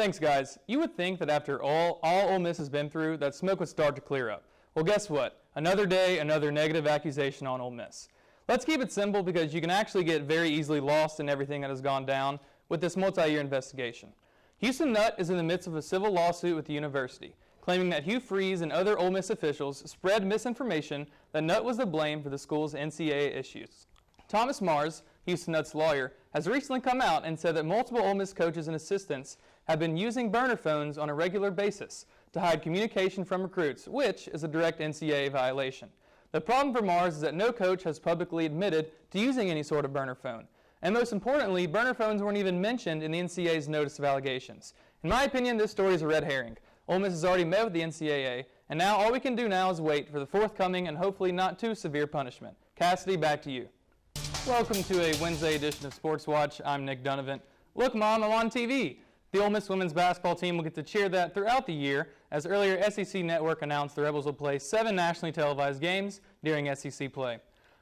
Thanks, guys. You would think that after all Ole Miss has been through, that smoke would start to clear up. Well, guess what? Another day, another negative accusation on Ole Miss. Let's keep it simple because you can actually get very easily lost in everything that has gone down with this multi-year investigation. Houston Nutt is in the midst of a civil lawsuit with the university, claiming that Hugh Freeze and other Ole Miss officials spread misinformation that Nutt was to blame for the school's NCAA issues. Thomas Mars, Houston Nutt's lawyer, has recently come out and said that multiple Ole Miss coaches and assistants have been using burner phones on a regular basis to hide communication from recruits, which is a direct NCAA violation. The problem for Mars is that no coach has publicly admitted to using any sort of burner phone. And most importantly, burner phones weren't even mentioned in the NCAA's notice of allegations. In my opinion, this story is a red herring. Ole Miss has already met with the NCAA, and now all we can do now is wait for the forthcoming and hopefully not too severe punishment. Cassidy, back to you. Welcome to a Wednesday edition of Sports Watch. I'm Nick Donovan. Look, Mom, I'm on TV. The Ole Miss women's basketball team will get to cheer that throughout the year, as earlier SEC Network announced the Rebels will play 7 nationally televised games during SEC play.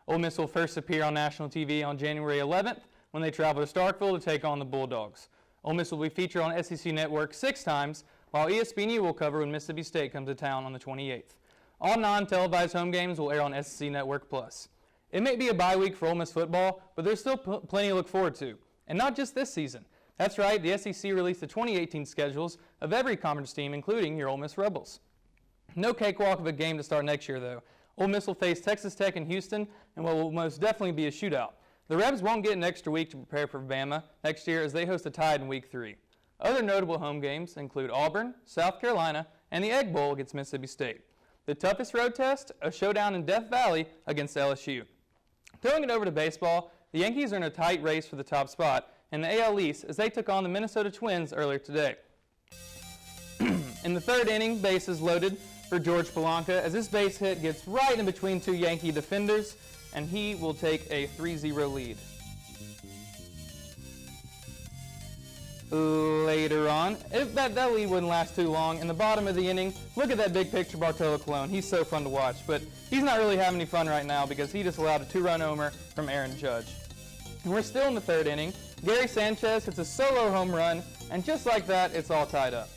Ole Miss will first appear on national TV on January 11th when they travel to Starkville to take on the Bulldogs. Ole Miss will be featured on SEC Network 6 times, while ESPNU will cover when Mississippi State comes to town on the 28th. All non-televised home games will air on SEC Network Plus. It may be a bye week for Ole Miss football, but there's still plenty to look forward to, and not just this season. That's right, the SEC released the 2018 schedules of every conference team, including your Ole Miss Rebels. No cakewalk of a game to start next year, though. Ole Miss will face Texas Tech in Houston, and what will most definitely be a shootout. The Rebs won't get an extra week to prepare for Bama next year as they host a Tide in Week 3. Other notable home games include Auburn, South Carolina, and the Egg Bowl against Mississippi State. The toughest road test, a showdown in Death Valley against LSU. Throwing it over to baseball, the Yankees are in a tight race for the top spot in the AL East as they took on the Minnesota Twins earlier today. In the third inning, bases loaded for George Polanco as this base hit gets right in between 2 Yankee defenders, and he will take a 3-0 lead. Later on, if that lead wouldn't last too long, in the bottom of the inning, look at that big picture Bartolo Colon. He's so fun to watch, but he's not really having any fun right now because he just allowed a 2-run homer from Aaron Judge. And we're still in the third inning. Gary Sanchez hits a solo home run, and just like that, it's all tied up.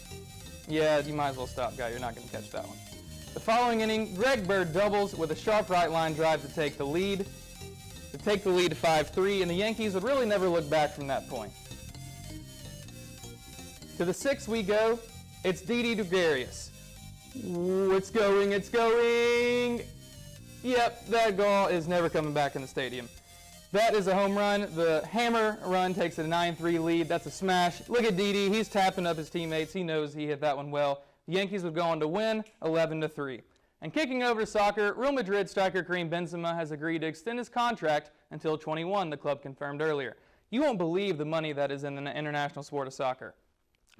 Yeah, you might as well stop, guy. You're not going to catch that one. The following inning, Greg Bird doubles with a sharp right line drive to take the lead. To 5-3, and the Yankees would really never look back from that point. To the 6th we go. It's Didi Gregorius. Ooh, it's going. Yep, that ball is never coming back in the stadium. That is a home run. The hammer run takes a 9-3 lead. That's a smash. Look at Didi. He's tapping up his teammates. He knows he hit that one well. The Yankees would go on to win 11-3. And kicking over to soccer, Real Madrid striker Karim Benzema has agreed to extend his contract until 21, the club confirmed earlier. You won't believe the money that is in the international sport of soccer.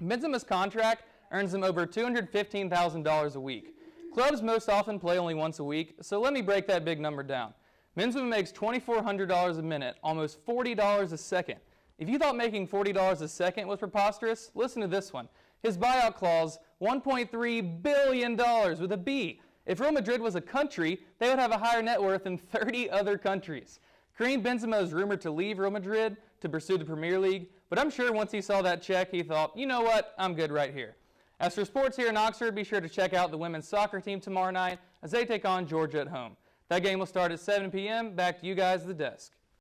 Benzema's contract earns him over $215,000 a week. Clubs most often play only once a week, so let me break that big number down. Benzema makes $2,400 a minute, almost $40 a second. If you thought making $40 a second was preposterous, listen to this one. His buyout clause, $1.3 billion with a B. If Real Madrid was a country, they would have a higher net worth than 30 other countries. Karim Benzema is rumored to leave Real Madrid to pursue the Premier League, but I'm sure once he saw that check, he thought, you know what, I'm good right here. As for sports here in Oxford, be sure to check out the women's soccer team tomorrow night as they take on Georgia at home. That game will start at 7 p.m. Back to you guys at the desk.